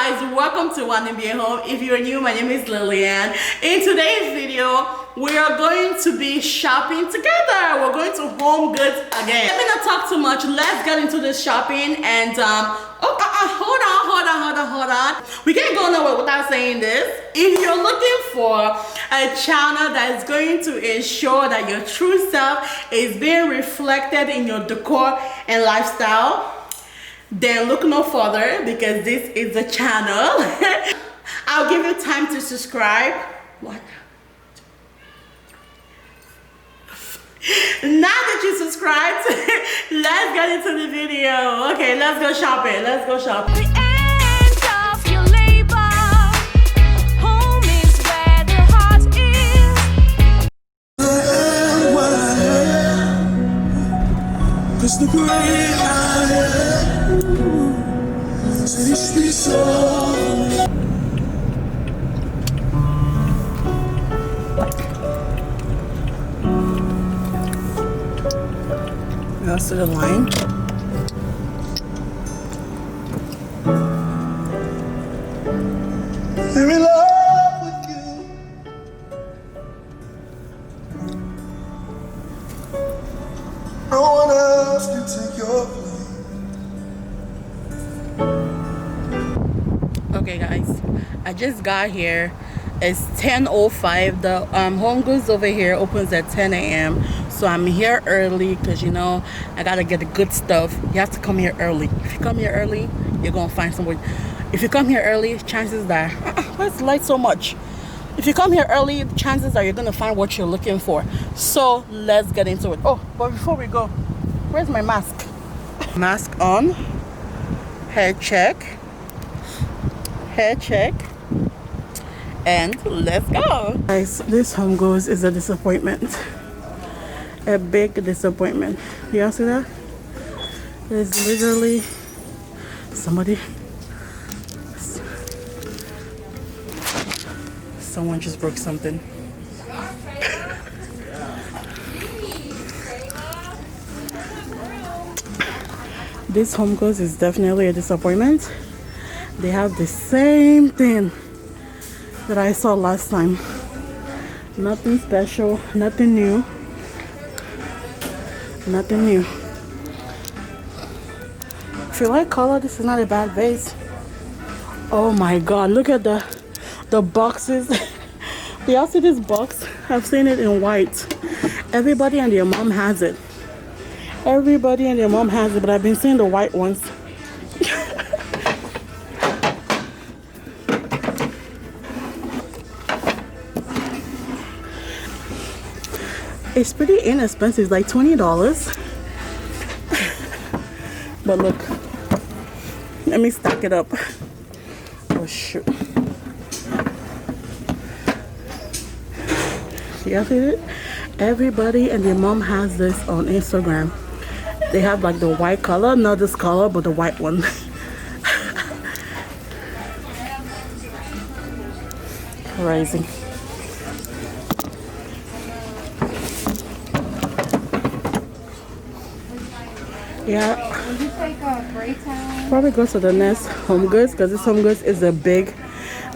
guys, welcome to Uwanimbie Home. If you're new, my name is Lillian. In today's video, we are going to be shopping together. We're going to Homegoods again. Let me not talk too much. Let's get into this shopping and hold on. We can't go nowhere without saying this. If you're looking for a channel that is going to ensure that your true self is being reflected in your decor and lifestyle, then look no further, because this is the channel. I'll give you time to subscribe. What? Now that you subscribed, let's get into the video. Okay, let's go shopping. Let's go shopping. Cause the great I am said it should be so. Goes to the line. I'm in love with you. No one else can take your place. Okay guys, I just got here. It's 10:05. The Homegoods over here opens at 10 a.m. so I'm here early because, you know, I gotta get the good stuff. You have to come here early. If you come here early, you're gonna find somewhere. If you come here early, chances are why is the light so much? If you come here early, chances are you're gonna find what you're looking for. So let's get into it. Oh, but before we go, where's my mask? Mask on, hair check, and let's go. Guys, this Homegoods is a disappointment. A big disappointment. Y'all see that? There's literally someone just broke something. This Homegoods is definitely a disappointment. They have the same thing that I saw last time. Nothing special, nothing new. Nothing new. If you like color, this is not a bad vase. Oh my god, look at the boxes. Do y'all see this box? I've seen it in white. Everybody and their mom has it. Everybody and their mom has it, but I've been seeing the white ones. It's pretty inexpensive, like $20. But look, let me stack it up. Oh shoot. You see it? Everybody and their mom has this on Instagram. They have like the white color, not this color, but the white one. Crazy. Yeah. Would you take a gray towel? Probably go to the next Homegoods, because this Homegoods is a big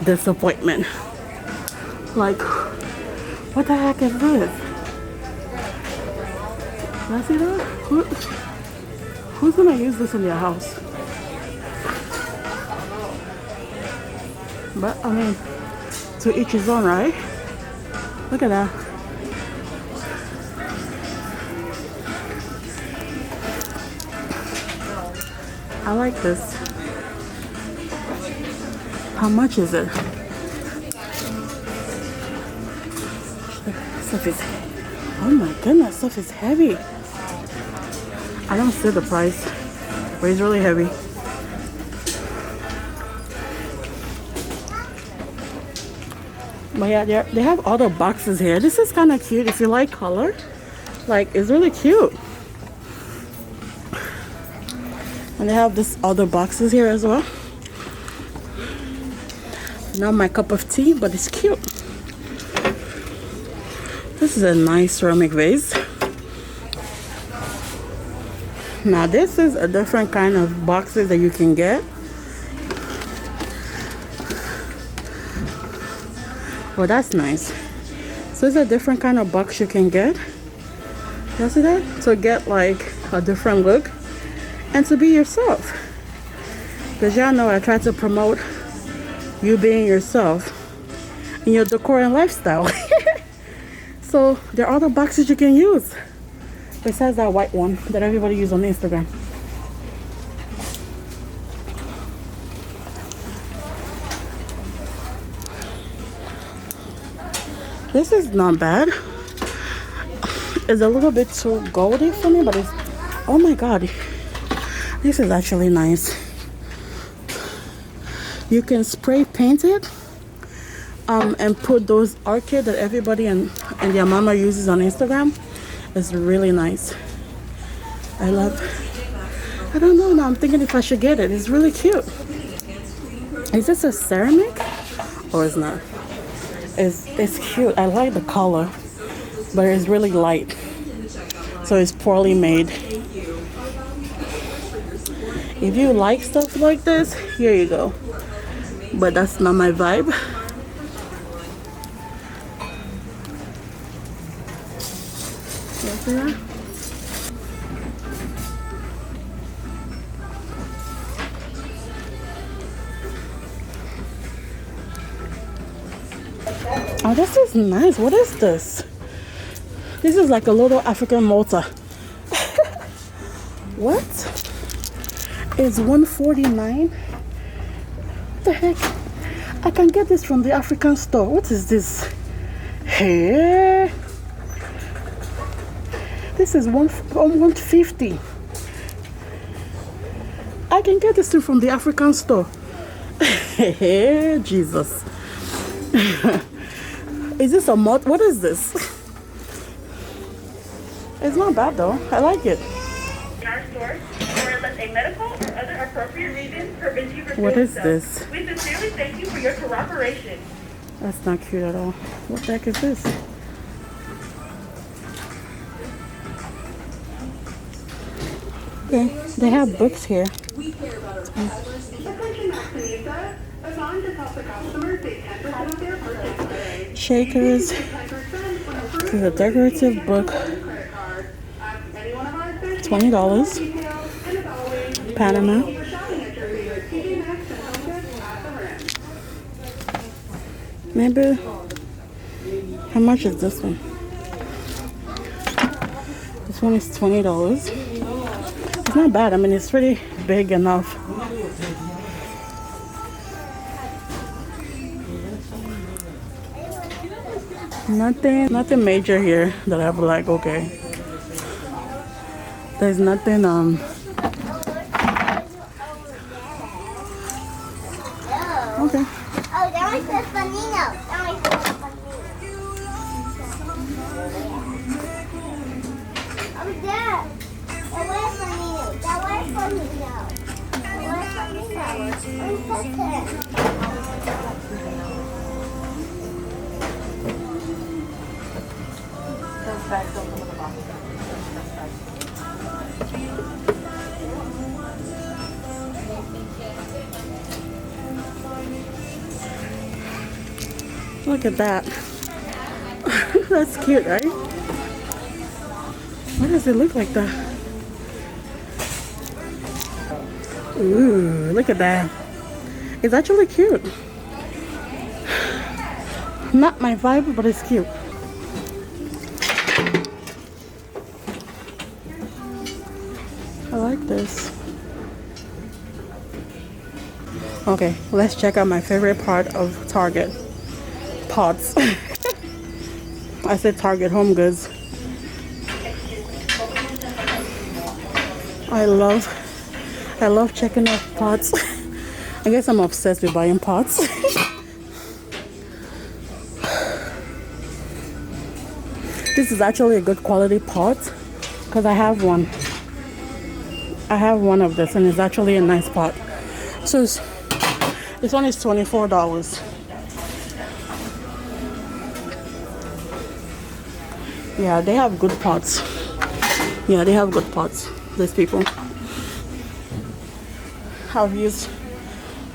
disappointment. Like, what the heck is this? Can I see that? Who's gonna use this in your house? But I mean, to each his own, right? Look at that. I like this. How much is it? Stuff is, oh my goodness, stuff is heavy. I don't see the price, but it's really heavy. But yeah, they have other boxes here. This is kind of cute if you like color. Like, it's really cute. And they have this other boxes here as well. Not my cup of tea, but it's cute. This is a nice ceramic vase. Now this is a different kind of boxes that you can get. Oh, that's nice. So it's a different kind of box you can get. You see that? To get like a different look and to be yourself. Because y'all know I try to promote you being yourself in your decor and lifestyle. So there are other boxes you can use besides that white one that everybody uses on Instagram. This is not bad. It's a little bit too goldy for me, but it's, oh my god, this is actually nice. You can spray paint it and put those orchids that everybody and their mama uses on Instagram. It's really nice. I don't know now, I'm thinking if I should get it. It's really cute. Is this a ceramic or it's not? It's cute. I like the color, but it's really light, so it's poorly made. If you like stuff like this, here you go. But that's not my vibe. Oh, this is nice. What is this? This is like a little African Malta. What? It's $149. What the heck? I can get this from the African store. What is this? Hey, this is $150. I can get this too from the African store. Hey, Jesus. Is this a mod? What is this? It's not bad though. I like it. In our stores, or unless a medical or other appropriate reason prevents you from What doing is so. this? We sincerely thank you for your cooperation. That's not cute at all. What the heck is this? Okay, they have books here. Shakers. This is a decorative book. $20. Panama. Maybe. How much is this one? This one is $20. It's not bad. I mean, it's pretty big enough. Nothing major here that I'm like, okay. There's nothing okay. Oh, that one's the Fanino. That one's the Fanino. Oh, Dad. That was Fanino. That was Fanino. That was Fanino. Look at that. That's cute, right? Why does it look like that? Ooh, look at that. It's actually cute. Not my vibe, but it's cute. I like this. Okay, let's check out my favorite part of Target. Pots. I said Target, Homegoods. I love checking out pots. I guess I'm obsessed with buying pots. This is actually a good quality pot because I have one. I have one of this and it's actually a nice pot. So this one is $24. Yeah, they have good pots. Yeah, they have good pots, these people. I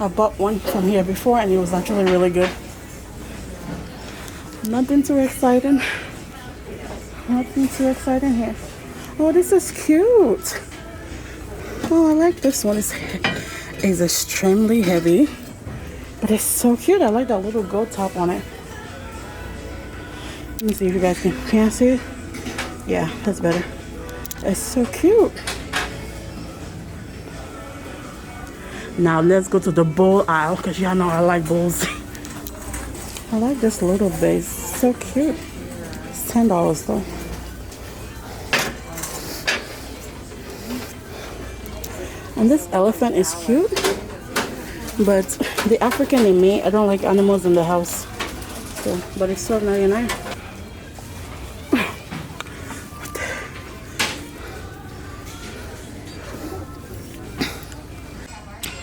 bought one from here before and it was actually really good. Nothing too exciting. Nothing too exciting here. Oh, this is cute. Oh, I like this one. It's extremely heavy, but it's so cute. I like that little gold top on it. Let me see if you guys can see it. Yeah, that's better. It's so cute. Now let's go to the bowl aisle because y'all know I like bowls. I like this little vase. So cute. It's $10 though. And this elephant is cute, but the African in me, I don't like animals in the house. So, but it's $12.99.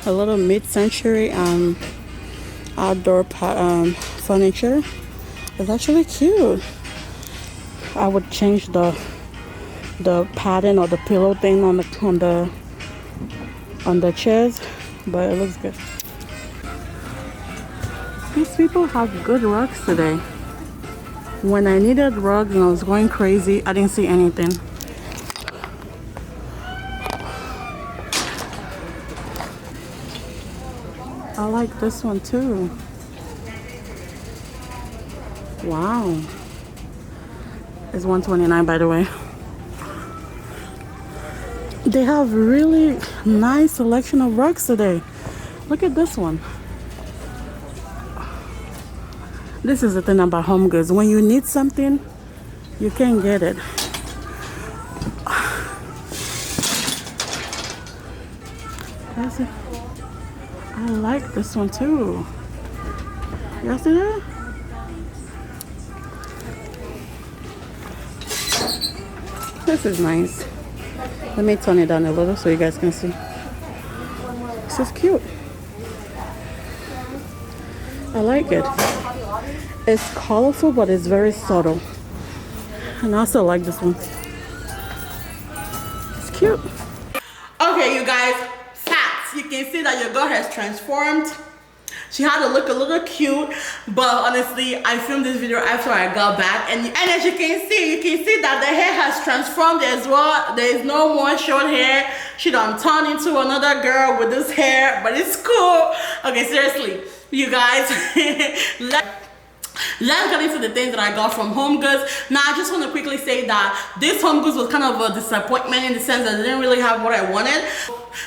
A little mid-century outdoor furniture. It's actually cute. I would change the pattern or the pillow thing on the chairs, but it looks good. These people have good rugs today. When I needed rugs and I was going crazy, I didn't see anything. I like this one too. Wow. It's $129 by the way. They have really nice selection of rugs today. Look at this one. This is the thing about Homegoods. When you need something, you can't get it. That's it. I like this one too. Y'all see that? This is nice. Let me turn it down a little so you guys can see. This is cute. I like it. It's colorful, but it's very subtle. And I also like this one. It's cute. Okay, you guys, facts. You can see that your girl has transformed. She had to look a little cute, but honestly, I filmed this video after I got back, and as you can see that the hair has transformed as well. There is no more short hair. She done turned into another girl with this hair, but it's cool. Okay, seriously, you guys, let's get into the things that I got from Homegoods. Now, I just want to quickly say that this Homegoods was kind of a disappointment in the sense that I didn't really have what I wanted.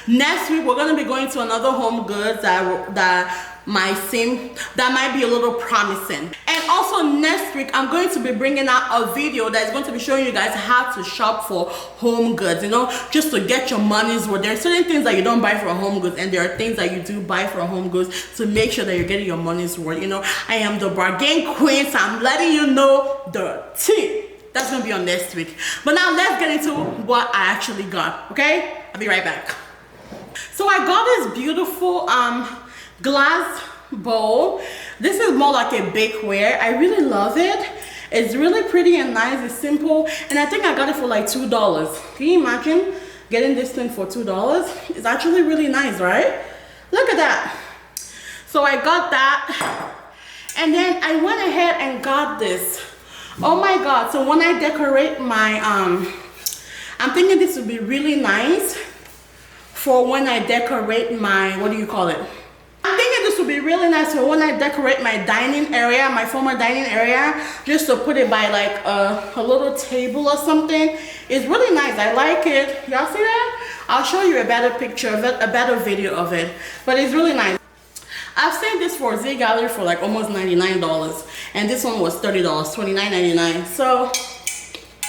Next week, we're going to be going to another Homegoods that might be a little promising. And also next week, I'm going to be bringing out a video that's going to be showing you guys how to shop for Homegoods, you know, just to get your money's worth. There are certain things that you don't buy for Homegoods, and there are things that you do buy for Homegoods to make sure that you're getting your money's worth. You know, I am the bargain queen, so I'm letting you know the tea. That's gonna be on next week. But now let's get into what I actually got, okay? I'll be right back. So I got this beautiful glass bowl. This is more like a bakeware. I really love it. It's really pretty and nice. It's simple, and I think I got it for like $2. Can you imagine getting this thing for $2? It's actually really nice, right? Look at that. So I got that, and then I went ahead and got this. Oh my god. So when I decorate my I'm thinking this would be really nice for when I decorate my, what do you call it? I'm thinking this would be really nice for when I decorate my dining area, my former dining area, just to put it by like a little table or something. It's really nice. I like it. Y'all see that? I'll show you a better picture of it, a better video of it, but it's really nice. I've seen this for Z Gallery for like almost $99, and this one was $30, $29.99. So,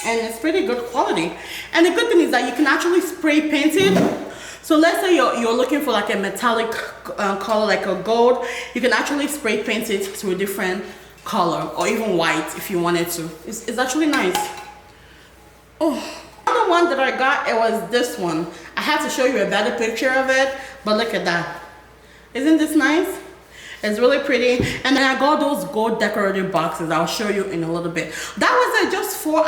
and it's pretty good quality. And the good thing is that you can actually spray paint it. So let's say you're looking for like a metallic color, like a gold. You can actually spray paint it to a different color, or even white if you wanted to. It's actually nice. Oh, another one that I got, it was this one. I have to show you a better picture of it, but look at that. Isn't this nice? It's really pretty. And then I got those gold decorative boxes. I'll show you in a little bit. That was just $4.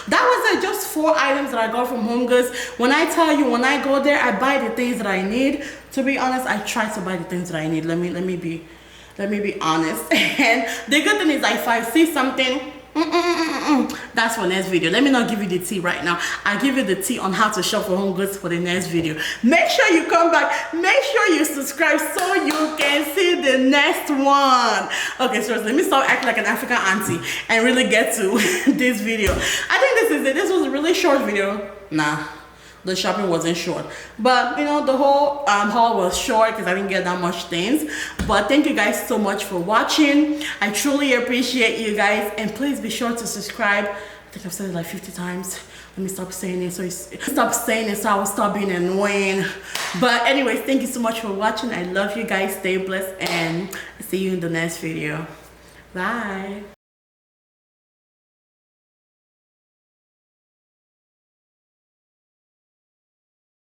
That was just 4 items that I got from Homegoods. When I tell you, when I go there, I buy the things that I need. To be honest, I try to buy the things that I need. Let me be honest. And the good thing is, if I see something, that's for next video. Let me not give you the tea right now. I'll give you the tea on how to shop for Homegoods for the next video. Make sure you come back. Make sure you subscribe so you can see the next one. Okay, so let me stop acting like an African auntie and really get to this video. I think this is it. This was a really short video. Nah, the shopping wasn't short, but you know, the whole haul was short because I didn't get that much things. But thank you guys so much for watching. I truly appreciate you guys, and please be sure to subscribe. I think I've said it like 50 times. Let me stop saying it so I will stop being annoying. But anyways, thank you so much for watching. I love you guys. Stay blessed, and see you in the next video. Bye.